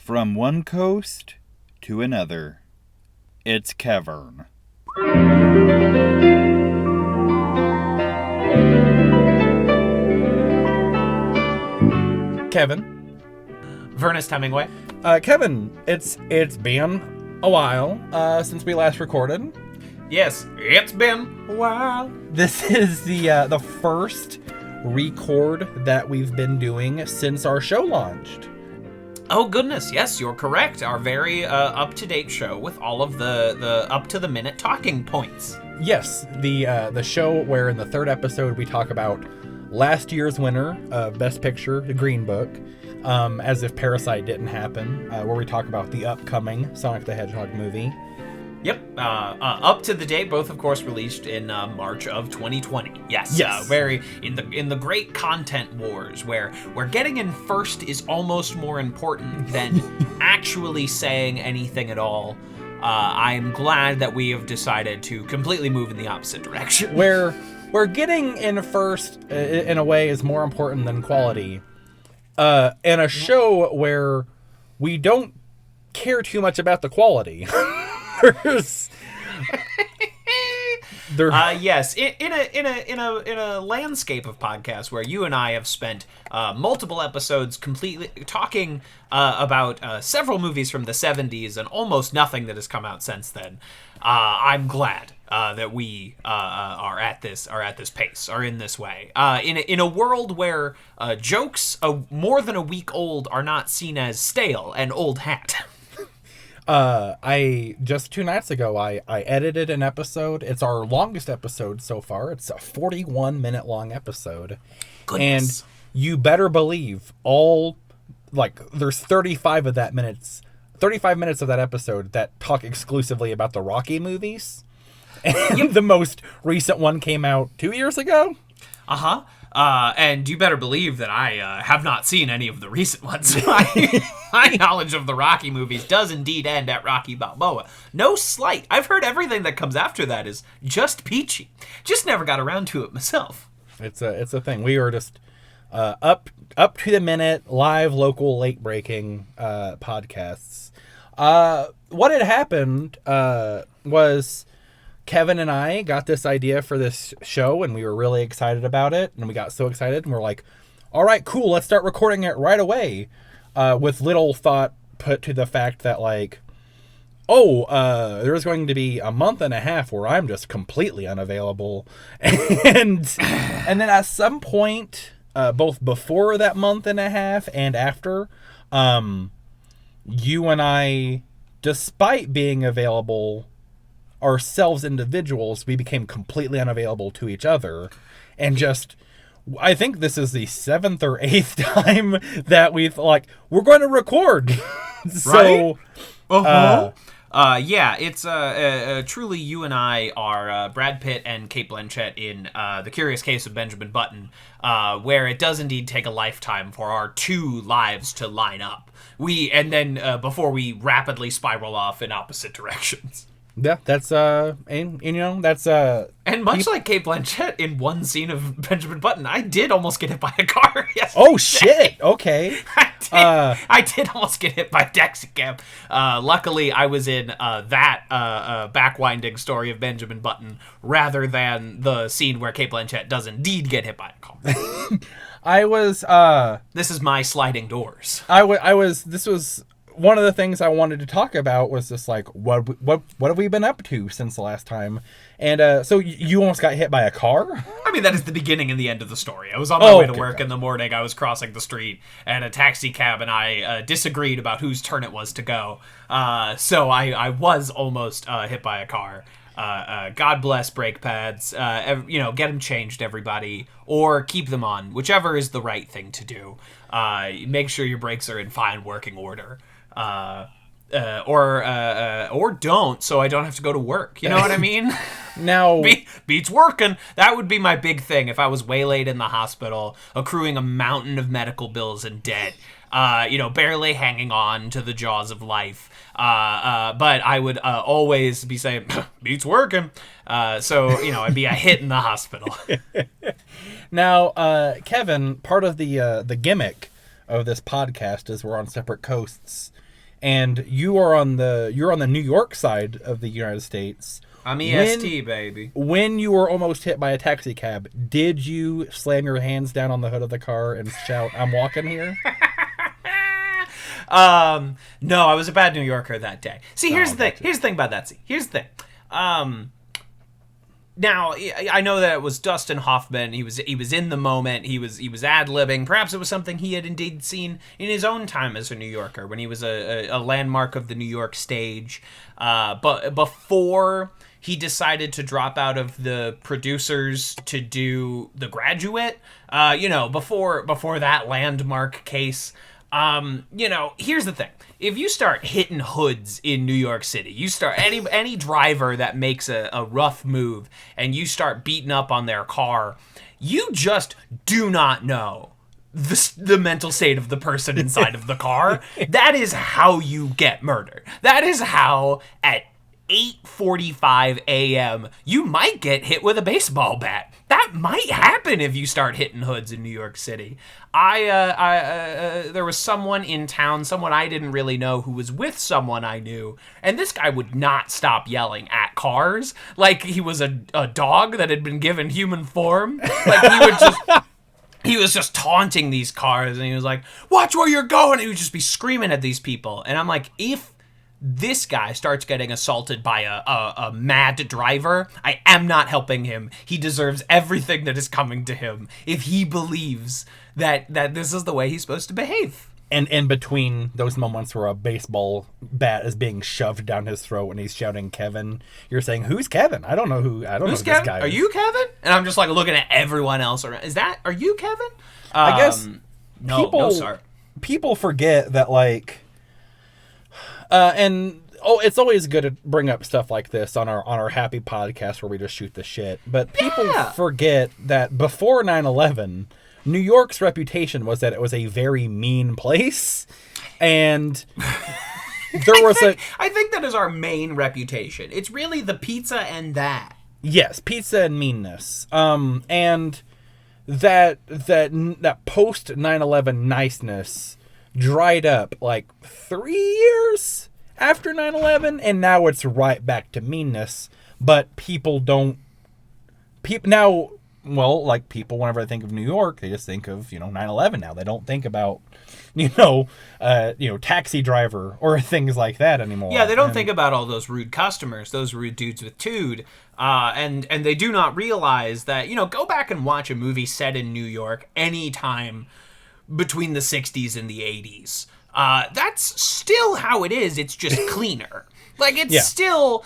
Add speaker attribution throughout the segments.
Speaker 1: From one coast to another, it's KeVern.
Speaker 2: Kevin.
Speaker 3: Vernest Hemingway.
Speaker 2: Kevin, it's been a while since we last recorded.
Speaker 3: Yes, it's been a while.
Speaker 2: This is the first record that we've been doing since our show launched.
Speaker 3: Oh goodness, yes, you're correct. Our very up-to-date show with all of the up-to-the-minute talking points.
Speaker 2: Yes, the show where in the third episode we talk about last year's winner of Best Picture, The Green Book, as if Parasite didn't happen, where we talk about the upcoming Sonic the Hedgehog movie.
Speaker 3: Yep, up to the date, both of course released in March of 2020. Yes, very in the great content wars where getting in first is almost more important than actually saying anything at all. I'm glad that we have decided to completely move in the opposite direction.
Speaker 2: Where getting in first, in a way, is more important than quality. In a show where we don't care too much about the quality.
Speaker 3: Yes, in a landscape of podcasts where you and I have spent multiple episodes completely talking about several movies from the 70s and almost nothing that has come out since then, I'm glad that we are at this pace, are in this way. In a world where jokes more than a week old are not seen as stale and old hat.
Speaker 2: I just 2 nights ago, I edited an episode. It's our longest episode so far. It's a 41-minute long episode.
Speaker 3: Goodness.
Speaker 2: And you better believe there's 35 minutes of that episode that talk exclusively about the Rocky movies. And the most recent one came out 2 years ago.
Speaker 3: Uh-huh. And you better believe that I have not seen any of the recent ones. My knowledge of the Rocky movies does indeed end at Rocky Balboa. No slight. I've heard everything that comes after that is just peachy. Just never got around to it myself.
Speaker 2: It's a thing. We are just up to the minute, live, local, late breaking podcasts. What had happened was Kevin and I got this idea for this show, and we were really excited about it, and we got so excited, and we're like, all right, cool, let's start recording it right away, with little thought put to the fact that, there's going to be a month and a half where I'm just completely unavailable, and then at some point, both before that month and a half and after, you and I, despite being available ourselves individuals, we became completely unavailable to each other, and I think this is the 7th or 8th time that we've we're going to record. So
Speaker 3: yeah, it's truly you and I are Brad Pitt and Cate Blanchett in The Curious Case of Benjamin Button, where it does indeed take a lifetime for our two lives to line up. Before we rapidly spiral off in opposite directions.
Speaker 2: Yeah, that's and
Speaker 3: much like Cate Blanchett in one scene of Benjamin Button, I did almost get hit by a car yesterday.
Speaker 2: Oh shit! Okay,
Speaker 3: I did almost get hit by a taxi cab. Luckily, I was in that backwinding story of Benjamin Button rather than the scene where Cate Blanchett does indeed get hit by a car.
Speaker 2: I was.
Speaker 3: This is my sliding doors.
Speaker 2: This was. One of the things I wanted to talk about was just what have we been up to since the last time? And so you almost got hit by a car?
Speaker 3: I mean, that is the beginning and the end of the story. I was on my way to work in the morning. I was crossing the street, and a taxi cab and I disagreed about whose turn it was to go. So I was almost hit by a car. God bless brake pads. Get them changed, everybody, or keep them on, whichever is the right thing to do. Make sure your brakes are in fine working order. Or don't, so I don't have to go to work. You know what I mean?
Speaker 2: Now,
Speaker 3: beats working. That would be my big thing if I was waylaid in the hospital, accruing a mountain of medical bills and debt. Barely hanging on to the jaws of life. But I would always be saying, beats working. I'd be a hit in the hospital.
Speaker 2: Now, Kevin, part of the gimmick of this podcast is we're on separate coasts. and you're on the New York side of the United States.
Speaker 3: I'm EST, baby.
Speaker 2: When you were almost hit by a taxi cab, did you slam your hands down on the hood of the car and shout, "I'm walking here"?
Speaker 3: No, I was a bad New Yorker that day. See, here's the thing. Here's the thing about that. Here's the thing. Now, I know that it was Dustin Hoffman. He was in the moment. He was ad-libbing. Perhaps it was something he had indeed seen in his own time as a New Yorker, when he was a landmark of the New York stage. But before he decided to drop out of the producers to do The Graduate, before that landmark case, here's the thing. If you start hitting hoods in New York City, you start any driver that makes a rough move and you start beating up on their car, you just do not know the mental state of the person inside of the car. That is how you get murdered. That is how at 8:45 a.m. you might get hit with a baseball bat. That might happen if you start hitting hoods in New York City. There was someone in town, someone I didn't really know, who was with someone I knew, and this guy would not stop yelling at cars like he was a dog that had been given human form. Like he was just taunting these cars, and he was like, "Watch where you're going!" And he would just be screaming at these people, and I'm like, if this guy starts getting assaulted by a mad driver, I am not helping him. He deserves everything that is coming to him if he believes that this is the way he's supposed to behave.
Speaker 2: And in between those moments where a baseball bat is being shoved down his throat and he's shouting "KeVern," you're saying, "Who's Kevin? I don't know who this guy is.
Speaker 3: Are you Kevin?" And I'm just like looking at everyone else around. Are you Kevin?
Speaker 2: I guess
Speaker 3: no, sir.
Speaker 2: People forget that, like, it's always good to bring up stuff like this on our happy podcast where we just shoot the shit. But people forget that before 9/11, New York's reputation was that it was a very mean place, and
Speaker 3: I think that is our main reputation. It's really the pizza and that.
Speaker 2: Yes, pizza and meanness. And that post 9/11 niceness dried up like 3 years after 9/11, and now it's right back to meanness. But people now, well, like, people, whenever they think of New York, they just think of 9/11 now. They don't think about taxi driver or things like that anymore.
Speaker 3: Yeah, they don't think about all those rude customers, those rude dudes with tude, and they do not realize that go back and watch a movie set in New York anytime between the 60s and the 80s. That's still how it is. It's just cleaner. Like, it's still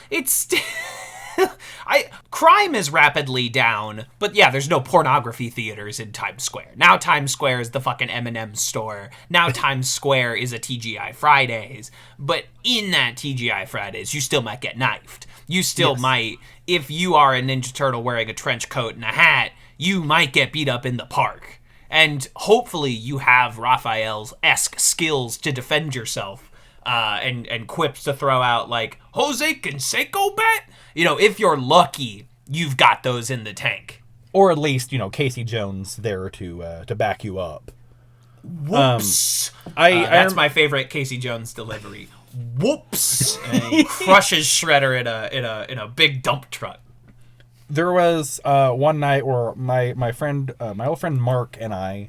Speaker 3: crime is rapidly down, but yeah, there's no pornography theaters in Times Square. Now Times Square is the fucking M&M store. Now Times Square is a TGI Fridays. But in that TGI Fridays, you still might get knifed. You still might, if you are a Ninja Turtle wearing a trench coat and a hat, you might get beat up in the park. And hopefully you have Raphael's-esque skills to defend yourself, and quips to throw out like, Jose Canseco bet? If you're lucky, you've got those in the tank.
Speaker 2: Or at least, Casey Jones there to back you up.
Speaker 3: Whoops. That's my favorite Casey Jones delivery. Whoops. And he crushes Shredder in a big dump truck.
Speaker 2: There was one night where my old friend Mark and I,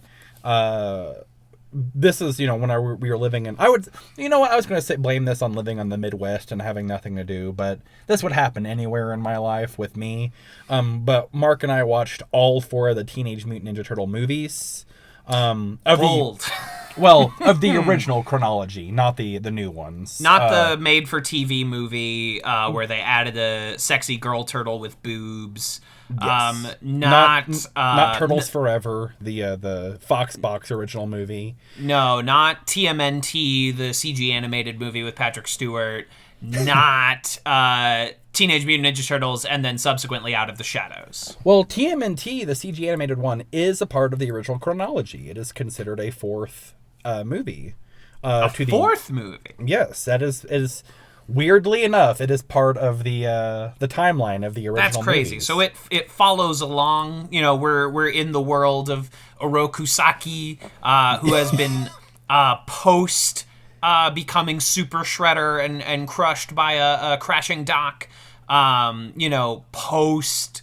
Speaker 2: this is, when we were living in, I was going to blame this on living on the Midwest and having nothing to do, but this would happen anywhere in my life with me. But Mark and I watched all 4 of the Teenage Mutant Ninja Turtle movies. Of the original chronology, not the new ones.
Speaker 3: Not the made-for-TV movie where they added a sexy girl turtle with boobs.
Speaker 2: Yes. Not Turtles Forever, the Fox Box original movie.
Speaker 3: No, not TMNT, the CG animated movie with Patrick Stewart. Not Teenage Mutant Ninja Turtles, and then subsequently Out of the Shadows.
Speaker 2: Well, TMNT, the CG animated one, is a part of the original chronology. It is considered a 4th movie.
Speaker 3: Fourth movie?
Speaker 2: Yes, that is weirdly enough, it is part of the timeline of the original.
Speaker 3: That's crazy.
Speaker 2: Movies.
Speaker 3: So it follows along. We're in the world of Orokusaki, who has been post becoming Super Shredder and crushed by a crashing dock. Post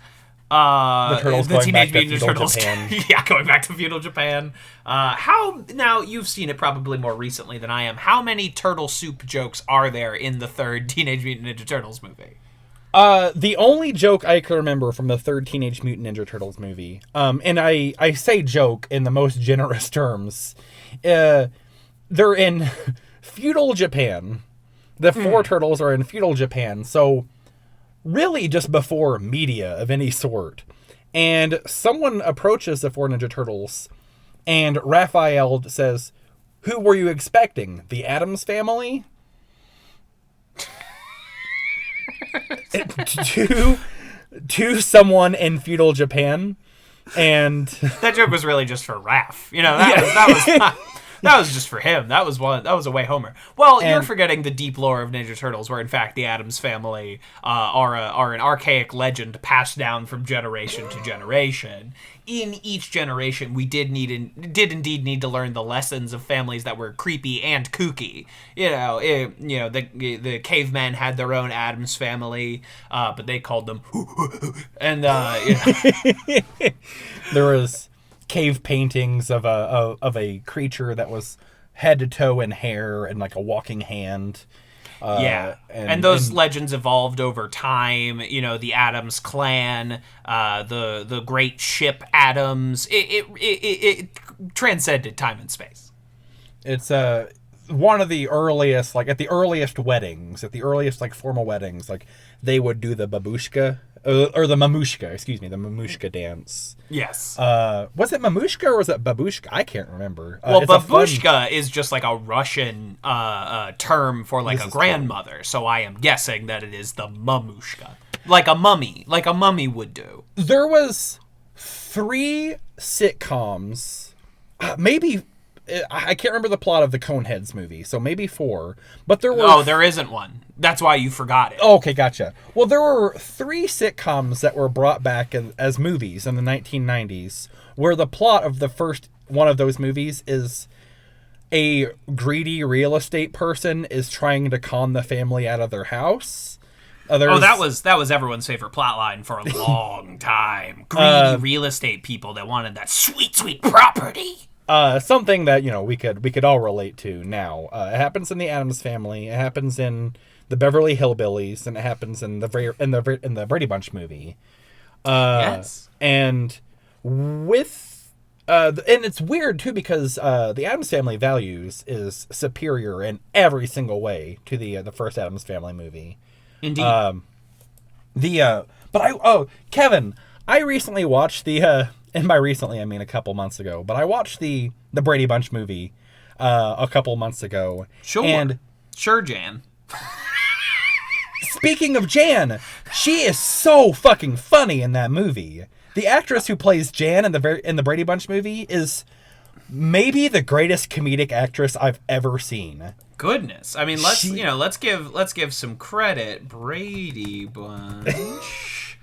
Speaker 2: The Turtles
Speaker 3: the
Speaker 2: going
Speaker 3: Teenage
Speaker 2: back to
Speaker 3: Mutant
Speaker 2: feudal
Speaker 3: Turtles.
Speaker 2: Japan.
Speaker 3: Yeah, going back to feudal Japan. How now you've seen it probably more recently than I am. How many turtle soup jokes are there in the third Teenage Mutant Ninja Turtles movie?
Speaker 2: The only joke I can remember from the third Teenage Mutant Ninja Turtles movie, and I say joke in the most generous terms, they're in feudal Japan. The four turtles are in feudal Japan, so really just before media of any sort. And someone approaches the four Ninja Turtles, and Raphael says, "Who were you expecting? The Addams Family?" to someone in feudal Japan, and
Speaker 3: that joke was really just for Raph. That was just for him. That was a way Homer. Well, you're forgetting the deep lore of Ninja Turtles, where in fact the Addams Family are an archaic legend passed down from generation to generation. In each generation, we did indeed need to learn the lessons of families that were creepy and kooky. The cavemen had their own Addams Family, but they called them and
Speaker 2: there was cave paintings of a creature that was head to toe in hair and like a walking hand.
Speaker 3: And those legends evolved over time. The Addams clan, the great ship Addams. It transcended time and space.
Speaker 2: It's one of the earliest, like at the earliest weddings, at the earliest like formal weddings, like they would do the babushka. Or the mamushka, excuse me, the mamushka dance.
Speaker 3: Yes.
Speaker 2: Was it mamushka or was it babushka? I can't remember.
Speaker 3: Well, babushka is just like a Russian term for like a grandmother, so I am guessing that it is the mamushka. Like a mummy would do.
Speaker 2: There was 3 sitcoms, maybe... I can't remember the plot of the Coneheads movie, so maybe 4. But there were...
Speaker 3: Oh, there isn't one. That's why you forgot it.
Speaker 2: Okay, gotcha. Well, there were 3 sitcoms that were brought back as movies in the 1990s, where the plot of the first one of those movies is a greedy real estate person is trying to con the family out of their house.
Speaker 3: That was everyone's favorite plotline for a long time. Greedy real estate people that wanted that sweet, sweet property.
Speaker 2: Something that, we could all relate to now. It happens in the Addams Family. It happens in the Beverly Hillbillies, and it happens in the Brady Bunch movie.
Speaker 3: Yes.
Speaker 2: And with and it's weird too because the Addams Family values is superior in every single way to the first Addams Family movie.
Speaker 3: Indeed.
Speaker 2: Kevin, I recently watched and by recently I mean a couple months ago, but I watched the Brady Bunch movie a couple months ago.
Speaker 3: Sure, Jan.
Speaker 2: Speaking of Jan, she is so fucking funny in that movie. The actress who plays Jan in the Brady Bunch movie is maybe the greatest comedic actress I've ever seen.
Speaker 3: Goodness, I mean, let's give some credit. Brady Bunch.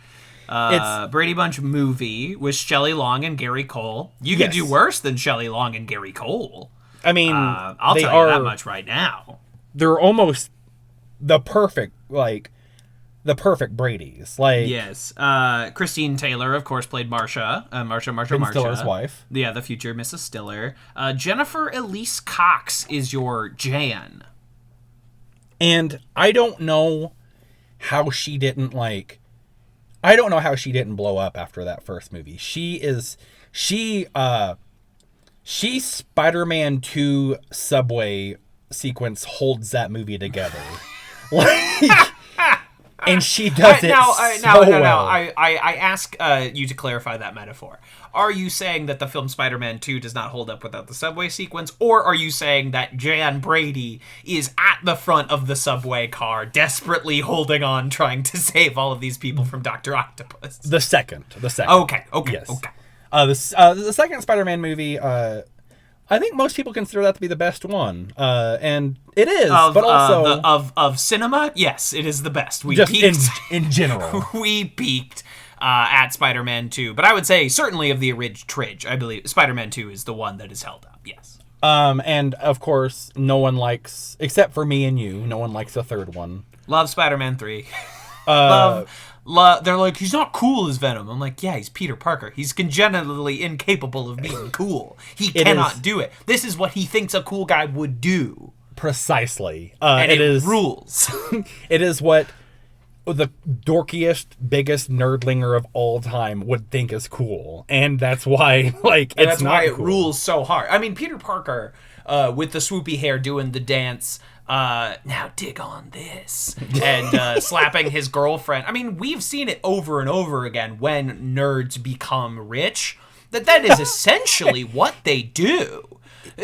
Speaker 3: Brady Bunch movie with Shelley Long and Gary Cole. You could do worse than Shelley Long and Gary Cole.
Speaker 2: I mean,
Speaker 3: I'll tell you that much right now.
Speaker 2: They're almost the perfect Bradys. Like,
Speaker 3: yes, Christine Taylor, of course, played Marsha.
Speaker 2: Ben Stiller's wife.
Speaker 3: Yeah, the future Mrs. Stiller. Jennifer Elise Cox is your Jan.
Speaker 2: And I don't know how she didn't blow up after that first movie. She Spider-Man 2 subway sequence holds that movie together. And she does it so well.
Speaker 3: I ask you to clarify that metaphor. Are you saying that the film Spider-Man 2 does not hold up without the subway sequence? Or are you saying that Jan Brady is at the front of the subway car, desperately holding on, trying to save all of these people from Dr. Octopus?
Speaker 2: The second.
Speaker 3: Okay.
Speaker 2: Yes. Okay. The second Spider-Man movie, I think most people consider that to be the best one. And it is, but also...
Speaker 3: of cinema, yes, it is the best. We
Speaker 2: just
Speaker 3: peaked.
Speaker 2: In general.
Speaker 3: We peaked at Spider-Man 2. But I would say, certainly of the original Tridge, I believe Spider-Man 2 is the one that is held up, yes.
Speaker 2: And of course, no one likes, except for me and you, no one likes the third one.
Speaker 3: Love Spider-Man 3.
Speaker 2: Uh,
Speaker 3: They're like, he's not cool as Venom. I'm like, yeah, he's Peter Parker. He's congenitally incapable of being cool. He cannot do it. This is what he thinks a cool guy would do.
Speaker 2: Precisely.
Speaker 3: And it rules.
Speaker 2: It is what the dorkiest, biggest nerdlinger of all time would think is cool. And that's why, like,
Speaker 3: And
Speaker 2: it's
Speaker 3: that's
Speaker 2: not
Speaker 3: why it
Speaker 2: cool.
Speaker 3: rules so hard. I mean, Peter Parker, with the swoopy hair doing the dance, now dig on this, and slapping his girlfriend. I mean, we've seen it over and over again when nerds become rich, that is essentially what they do.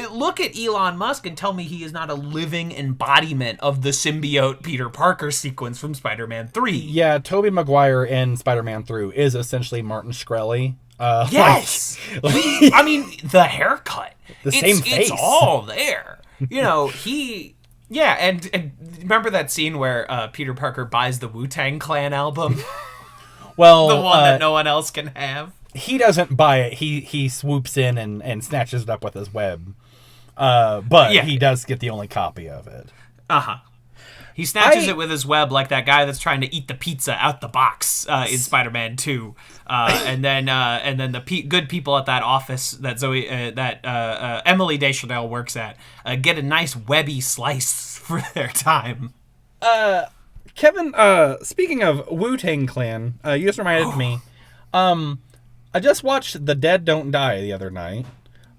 Speaker 3: Look at Elon Musk and tell me he is not a living embodiment of the symbiote Peter Parker sequence from Spider-Man 3.
Speaker 2: Yeah, Tobey Maguire in Spider-Man 3 is essentially Martin Shkreli.
Speaker 3: Yes! I mean, the haircut.
Speaker 2: Same face.
Speaker 3: It's all there. You know, Yeah, and remember that scene where Peter Parker buys the Wu-Tang Clan album?
Speaker 2: Well,
Speaker 3: The one that no one else can have?
Speaker 2: he doesn't buy it. He swoops in and snatches it up with his web. But
Speaker 3: Yeah.
Speaker 2: he does get the only copy of it.
Speaker 3: Uh-huh. He snatches it with his web like that guy that's trying to eat the pizza out the box in Spider-Man 2. And then the good people at that office that Emily Deschanel works at get a nice webby slice for their time.
Speaker 2: Kevin, speaking of Wu-Tang Clan, you just reminded me. I just watched The Dead Don't Die the other night.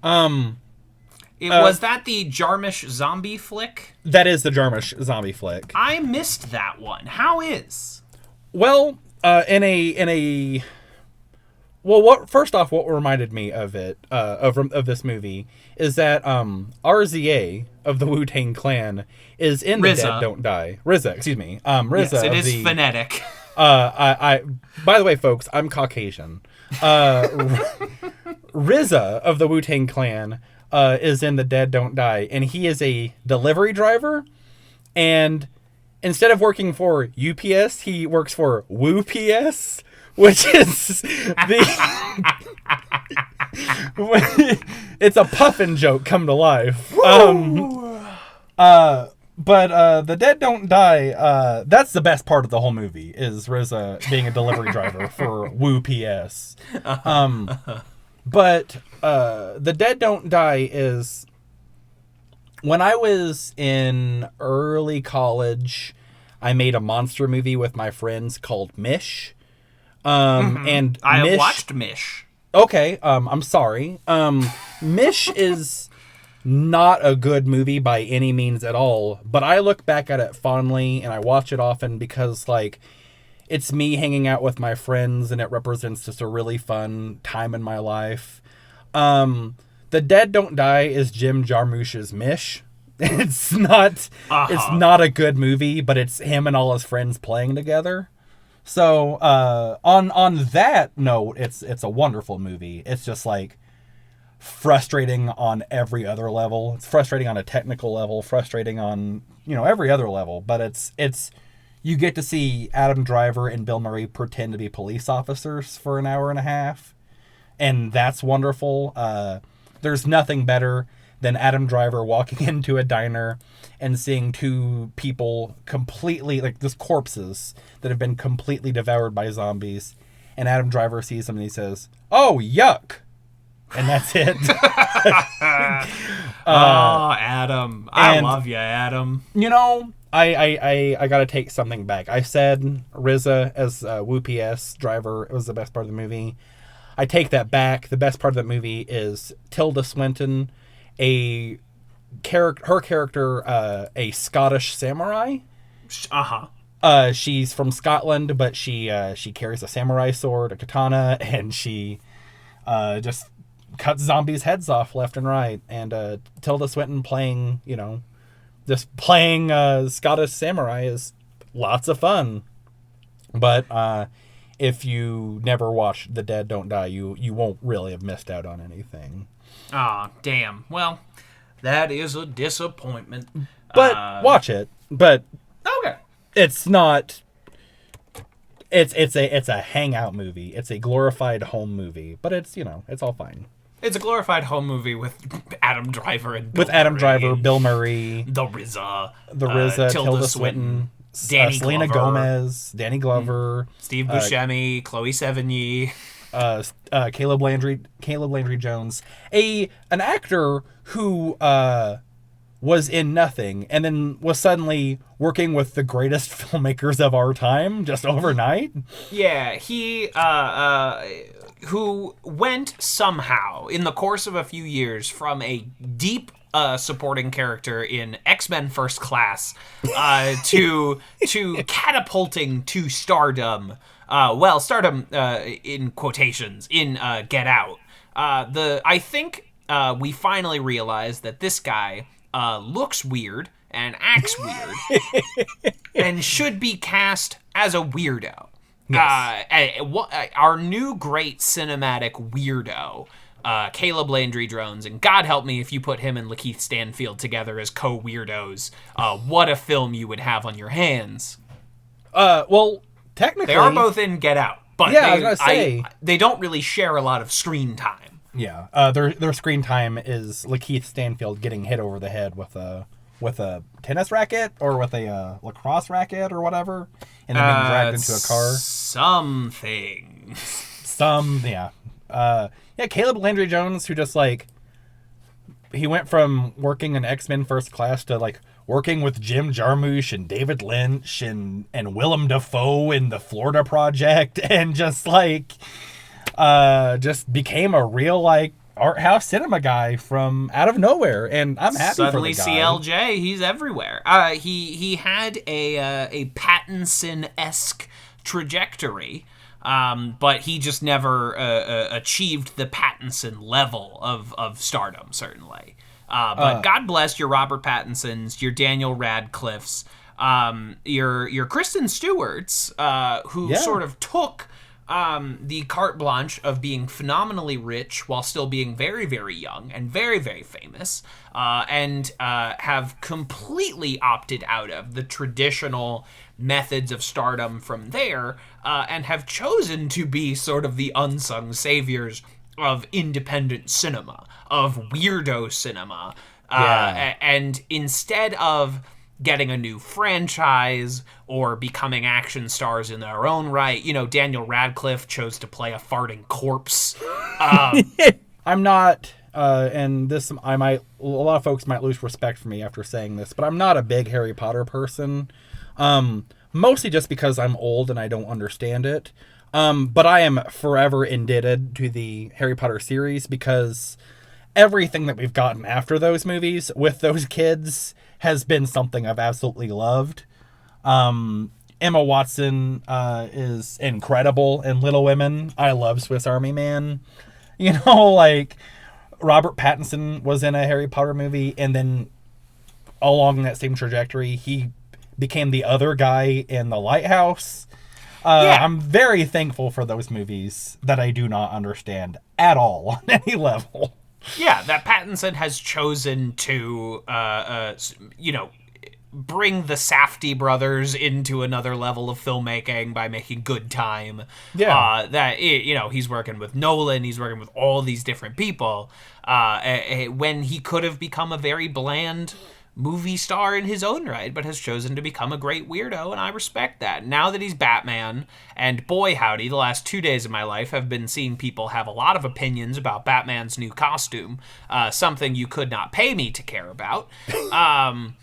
Speaker 3: Was that the Jarmusch zombie flick?
Speaker 2: That is the Jarmusch zombie flick.
Speaker 3: I missed that one. How is?
Speaker 2: Well, first off, what reminded me of it, of this movie, is that RZA of the Wu-Tang Clan is in The Dead Don't Die. RZA, excuse me. RZA.
Speaker 3: Yes, it is phonetic.
Speaker 2: By the way, folks, I'm Caucasian. RZA of the Wu-Tang Clan is in The Dead Don't Die, and he is a delivery driver, and instead of working for UPS, he works for WooPS, which is it's a puffin joke come to life. But The Dead Don't Die, that's the best part of the whole movie, is RZA being a delivery driver for WooPS. But The Dead Don't Die is... When I was in early college, I made a monster movie with my friends called Mish. And
Speaker 3: I have
Speaker 2: Mish...
Speaker 3: watched Mish.
Speaker 2: Okay, I'm sorry. Mish is not a good movie by any means at all, but I look back at it fondly and I watch it often because, like, it's me hanging out with my friends and it represents just a really fun time in my life. The Dead Don't Die is Jim Jarmusch's Mish. It's not a good movie, but it's him and all his friends playing together. So, on that note, it's a wonderful movie. It's just, like, frustrating on every other level. It's frustrating on a technical level, frustrating on, every other level, but it's you get to see Adam Driver and Bill Murray pretend to be police officers for an hour and a half, and that's wonderful. There's nothing better than Adam Driver walking into a diner and seeing two people completely, like, just corpses that have been completely devoured by zombies, and Adam Driver sees them and he says, "Oh, yuck." And that's it.
Speaker 3: Adam. I love you, Adam.
Speaker 2: I gotta take something back. I said RZA as WooPS driver was the best part of the movie. I take that back. The best part of the movie is Tilda Swinton, her character, a Scottish samurai. She's from Scotland, but she carries a samurai sword, a katana, and she just cuts zombies' heads off left and right. And Tilda Swinton playing Scottish samurai is lots of fun. But if you never watch The Dead Don't Die, you won't really have missed out on anything.
Speaker 3: Aw, damn. Well, that is a disappointment.
Speaker 2: But watch it. But
Speaker 3: okay,
Speaker 2: it's not. It's a hangout movie. It's a glorified home movie. But it's it's all fine.
Speaker 3: It's a glorified home movie with Adam Driver and Bill
Speaker 2: With Adam
Speaker 3: Murray,
Speaker 2: Driver, Bill Murray,
Speaker 3: the RZA,
Speaker 2: Tilda Swinton,
Speaker 3: Danny
Speaker 2: Selena
Speaker 3: Glover,
Speaker 2: Gomez, Danny Glover,
Speaker 3: Steve Buscemi, Chloe Sevigny.
Speaker 2: Caleb Landry Jones, an actor who was in nothing and then was suddenly working with the greatest filmmakers of our time just overnight.
Speaker 3: Yeah, he who went somehow in the course of a few years from a deep supporting character in X-Men First Class to catapulting to stardom. Stardom in quotations in Get Out. I think we finally realized that this guy looks weird and acts weird and should be cast as a weirdo. Yes. Our new great cinematic weirdo, Caleb Landry Jones, and God help me if you put him and Lakeith Stanfield together as co-weirdos. What a film you would have on your hands.
Speaker 2: Technically,
Speaker 3: they are both in Get Out, but
Speaker 2: yeah, I was gonna say
Speaker 3: they don't really share a lot of screen time.
Speaker 2: Yeah, their screen time is Lakeith Stanfield getting hit over the head with a tennis racket or with a lacrosse racket or whatever, and then being dragged into a car. Caleb Landry Jones, who just he went from working in X-Men First Class to working with Jim Jarmusch and David Lynch and Willem Dafoe in the Florida Project, and just became a real art house cinema guy from out of nowhere, and I'm happy
Speaker 3: Suddenly
Speaker 2: for the guy.
Speaker 3: CLJ, he's everywhere. He had a Pattinson-esque trajectory, but he just never achieved the Pattinson level of stardom, certainly. But God bless your Robert Pattinsons, your Daniel Radcliffes, your Kristen Stewarts, who sort of took the carte blanche of being phenomenally rich while still being very, very young and very, very famous, and have completely opted out of the traditional methods of stardom from there, and have chosen to be sort of the unsung saviors of independent cinema, of weirdo cinema. And instead of getting a new franchise or becoming action stars in their own right, Daniel Radcliffe chose to play a farting corpse.
Speaker 2: I'm not, and this, a lot of folks might lose respect for me after saying this, but I'm not a big Harry Potter person. Mostly just because I'm old and I don't understand it. But I am forever indebted to the Harry Potter series because everything that we've gotten after those movies with those kids has been something I've absolutely loved. Emma Watson is incredible in Little Women. I love Swiss Army Man. Robert Pattinson was in a Harry Potter movie, and then along that same trajectory, he became the other guy in The Lighthouse. I'm very thankful for those movies that I do not understand at all on any level.
Speaker 3: Yeah, that Pattinson has chosen to, bring the Safdie brothers into another level of filmmaking by making Good Time. Yeah. He's working with Nolan, he's working with all these different people, when he could have become a very bland movie star in his own right, but has chosen to become a great weirdo, and I respect that. Now that he's Batman, and boy howdy, the last 2 days of my life have been seeing people have a lot of opinions about Batman's new costume, something you could not pay me to care about. I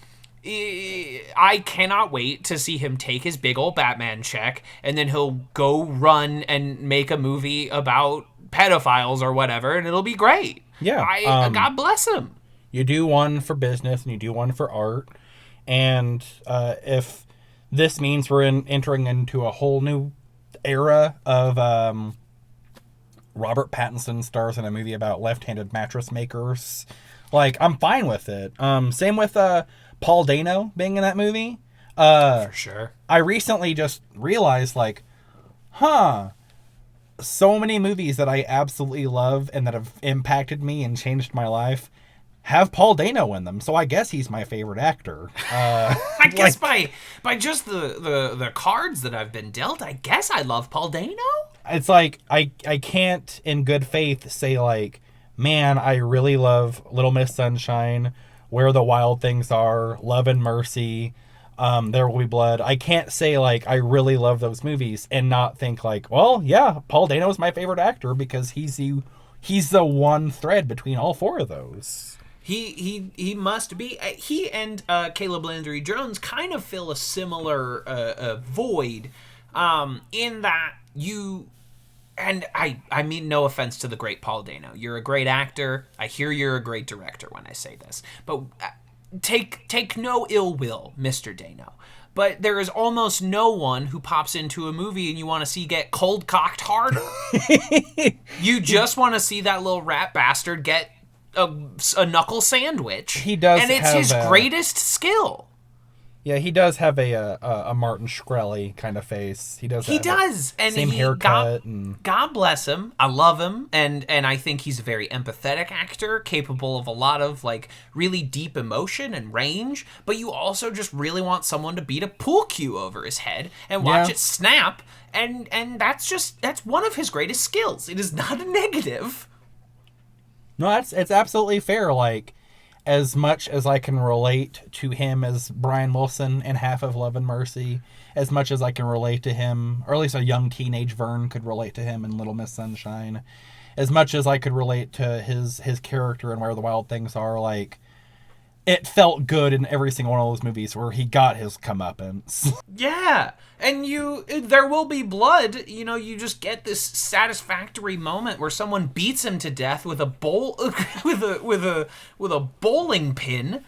Speaker 3: cannot wait to see him take his big old Batman check, and then he'll go run and make a movie about pedophiles or whatever, and it'll be great.
Speaker 2: Yeah.
Speaker 3: God bless him.
Speaker 2: You do one for business and you do one for art. And if this means we're entering into a whole new era of Robert Pattinson stars in a movie about left-handed mattress makers, I'm fine with it. Same with Paul Dano being in that movie.
Speaker 3: For sure.
Speaker 2: I recently just realized, so many movies that I absolutely love and that have impacted me and changed my life have Paul Dano in them, so I guess he's my favorite actor.
Speaker 3: I guess by just the cards that I've been dealt, I guess I love Paul Dano.
Speaker 2: It's I can't in good faith say man, I really love Little Miss Sunshine, Where the Wild Things Are, Love and Mercy, There Will Be Blood. I can't say, like, I really love those movies and not think, like, well, yeah, Paul Dano is my favorite actor because he's the one thread between all four of those.
Speaker 3: He must be. He and Caleb Landry Jones kind of fill a similar void in that you... And I mean no offense to the great Paul Dano. You're a great actor. I hear you're a great director when I say this. But take no ill will, Mr. Dano. But there is almost no one who pops into a movie and you want to see get cold-cocked harder. You just want to see that little rat bastard get a knuckle sandwich.
Speaker 2: He does,
Speaker 3: and it's his greatest skill.
Speaker 2: Yeah, he does have a Martin Shkreli kind of face. He does.
Speaker 3: And
Speaker 2: same haircut.
Speaker 3: God bless him. I love him, and I think he's a very empathetic actor, capable of a lot of like really deep emotion and range. But you also just really want someone to beat a pool cue over his head and watch it snap. And that's one of his greatest skills. It is not a negative.
Speaker 2: No, it's absolutely fair. Like, as much as I can relate to him as Brian Wilson in half of Love and Mercy, as much as I can relate to him, or at least a young teenage Vern could relate to him in Little Miss Sunshine, as much as I could relate to his character and Where the Wild Things Are, like, it felt good in every single one of those movies where he got his comeuppance.
Speaker 3: Yeah, and There Will Be Blood, you just get this satisfactory moment where someone beats him to death with a with a bowling pin,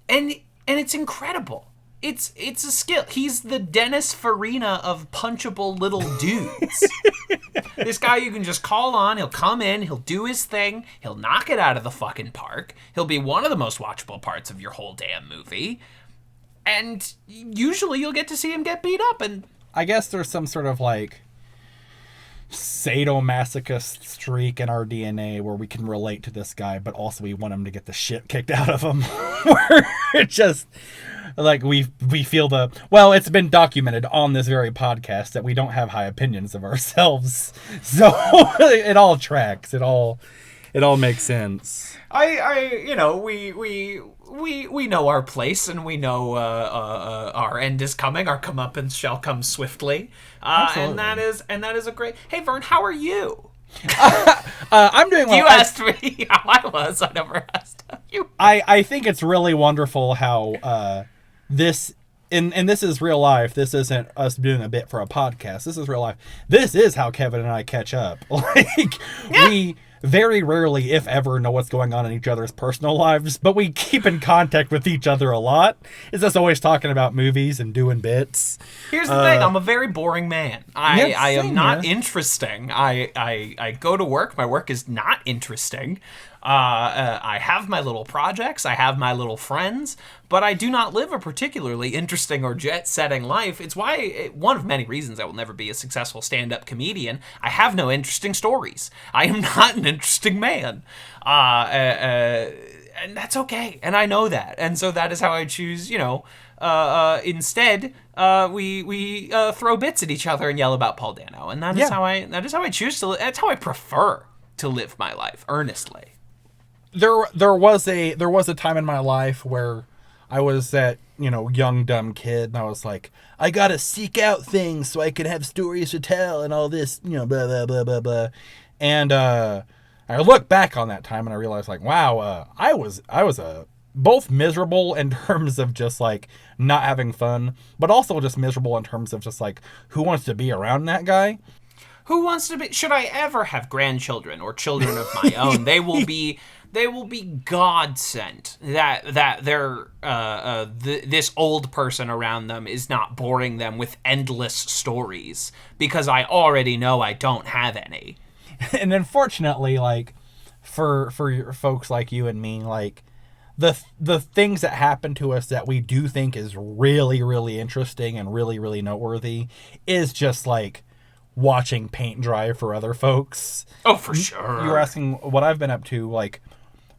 Speaker 3: and it's incredible. It's a skill. He's the Dennis Farina of punchable little dudes. This guy you can just call on. He'll come in. He'll do his thing. He'll knock it out of the fucking park. He'll be one of the most watchable parts of your whole damn movie. And usually you'll get to see him get beat up. And
Speaker 2: I guess there's some sort of like sadomasochist streak in our DNA where we can relate to this guy, but also we want him to get the shit kicked out of him. Where it just... like we feel it's been documented on this very podcast that we don't have high opinions of ourselves, so it all tracks. It all makes sense.
Speaker 3: We know our place, and we know our end is coming. Our comeuppance shall come swiftly, and that is a great. Hey Vern, how are you?
Speaker 2: I'm doing well.
Speaker 3: You asked me how I was. I never asked you.
Speaker 2: I think it's really wonderful how this is real life. This isn't us doing a bit for a podcast. This is real life. This is how Kevin and I catch up. We very rarely, if ever, know what's going on in each other's personal lives, but we keep in contact with each other a lot. It's just always talking about movies and doing bits.
Speaker 3: Here's the thing. I'm a very boring man. I am not interesting. I go to work. My work is not interesting. I have my little projects, I have my little friends, but I do not live a particularly interesting or jet-setting life. It's one of many reasons I will never be a successful stand-up comedian. I have no interesting stories. I am not an interesting man. And that's okay, and I know that. And so that is how I choose, instead, we throw bits at each other and yell about Paul Dano. And that is how I choose to live. That's how I prefer to live my life, earnestly.
Speaker 2: There was a time in my life where I was that, young dumb kid, and I was like, I gotta seek out things so I can have stories to tell and all this, blah blah blah blah blah. And I look back on that time and I realized, like, wow, I was both miserable in terms of just like not having fun, but also just miserable in terms of just like who wants to be around that guy.
Speaker 3: Who wants to be? Should I ever have grandchildren or children of my own? They will be God sent. That they're this old person around them is not boring them with endless stories, because I already know I don't have any.
Speaker 2: And unfortunately, like for folks like you and me, like the things that happen to us that we do think is really, really interesting and really, really noteworthy is just like watching paint dry for other folks.
Speaker 3: Oh, for sure.
Speaker 2: You were asking what I've been up to. Like,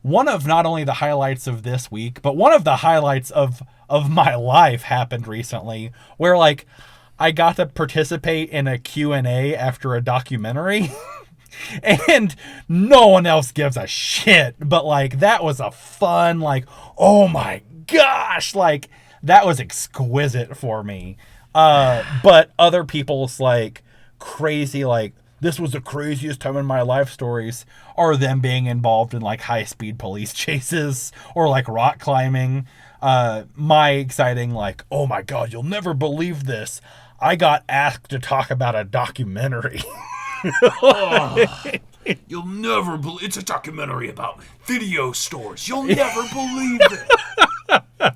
Speaker 2: one of not only the highlights of this week, but one of the highlights of my life happened recently, where like I got to participate in a Q&A after a documentary. And no one else gives a shit. But, like, that was a fun, like, oh my gosh, like, that was exquisite for me. But other people's, like, crazy, like, this was the craziest time in my life stories are them being involved in, like, high-speed police chases or, like, rock climbing. My exciting, like, oh my god, you'll never believe this. I got asked to talk about a documentary.
Speaker 3: You'll never believe it's a documentary about video stores. You'll never believe it.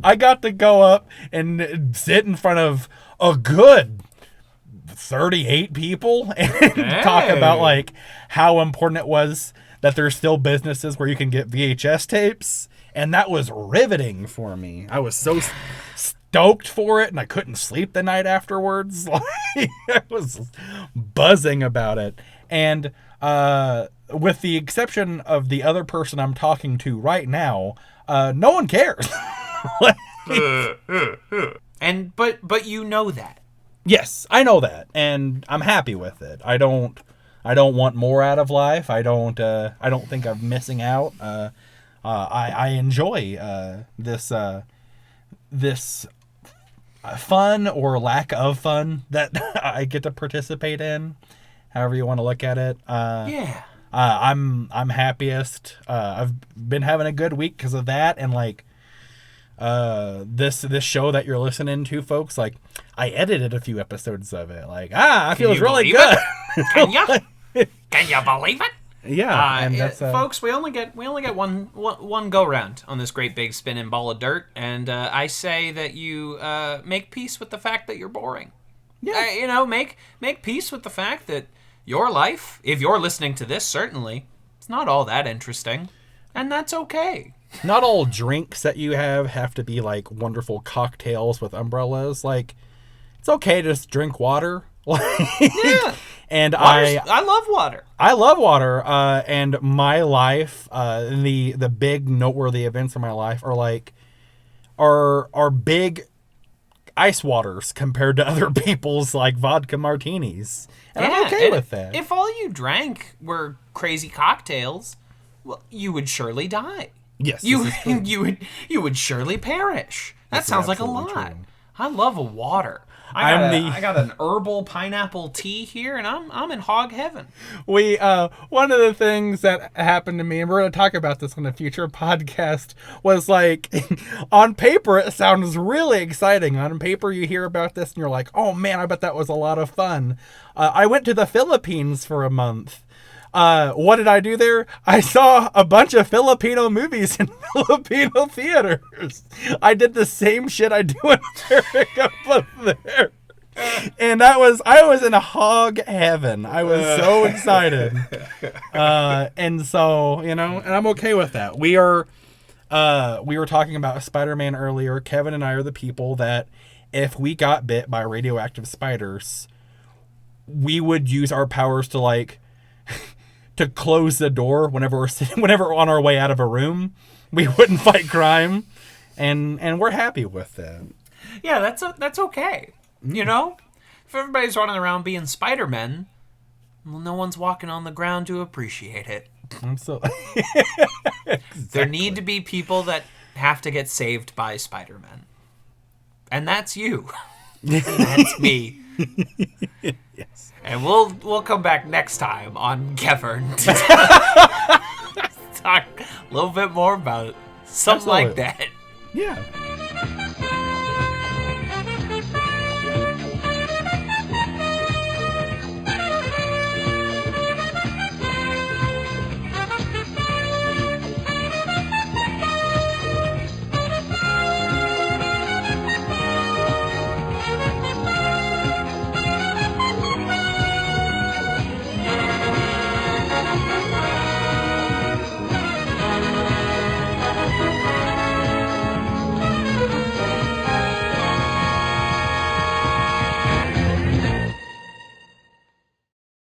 Speaker 2: I got to go up and sit in front of a good 38 people and talk about, like, how important it was that there's still businesses where you can get VHS tapes. And that was riveting for me. I was so stoked for it, and I couldn't sleep the night afterwards. Like, I was buzzing about it. And with the exception of the other person I'm talking to right now, no one cares. Like,
Speaker 3: but you know that.
Speaker 2: Yes, I know that, and I'm happy with it. I don't want more out of life. I don't think I'm missing out. I enjoy this fun or lack of fun that I get to participate in, however you want to look at it.
Speaker 3: Yeah.
Speaker 2: I'm happiest. I've been having a good week because of that, and like this show that you're listening to, folks. Like, I edited a few episodes of it. Like, it feels really good.
Speaker 3: Can you? Can you believe it?
Speaker 2: Yeah, and that's
Speaker 3: folks. We only get one go round on this great big spinning ball of dirt, and I say that you make peace with the fact that you're boring.
Speaker 2: Yeah,
Speaker 3: make peace with the fact that your life, if you're listening to this, certainly it's not all that interesting, and that's okay.
Speaker 2: Not all drinks that you have to be like wonderful cocktails with umbrellas. Like, it's okay to just drink water.
Speaker 3: Yeah.
Speaker 2: And
Speaker 3: I love water.
Speaker 2: I love water. And my life, the big noteworthy events of my life are big ice waters compared to other people's like vodka martinis. And I'm okay with that.
Speaker 3: If all you drank were crazy cocktails, well, you would surely die.
Speaker 2: Yes,
Speaker 3: you would surely perish. That sounds like a lot.
Speaker 2: True.
Speaker 3: I love a water. I got an herbal pineapple tea here, and I'm in hog heaven.
Speaker 2: We one of the things that happened to me, and we're going to talk about this on a future podcast, was like, on paper it sounds really exciting. On paper you hear about this and you're like, oh man, I bet that was a lot of fun. I went to the Philippines for a month. What did I do there? I saw a bunch of Filipino movies in Filipino theaters. I did the same shit I do in America, but there. And I was in a hog heaven. I was so excited. And so, and I'm okay with that. We were talking about Spider-Man earlier. Kevin and I are the people that if we got bit by radioactive spiders, we would use our powers to like to close the door whenever we're on our way out of a room. We wouldn't fight crime, and we're happy with that.
Speaker 3: Yeah, that's okay. If everybody's running around being Spider-Men, well, no one's walking on the ground to appreciate it.
Speaker 2: Exactly.
Speaker 3: There need to be people that have to get saved by Spider-Man, and that's you. And that's me.
Speaker 2: Yes.
Speaker 3: And we'll come back next time on KeVern to talk a little bit more about it. Something like that.
Speaker 2: Yeah.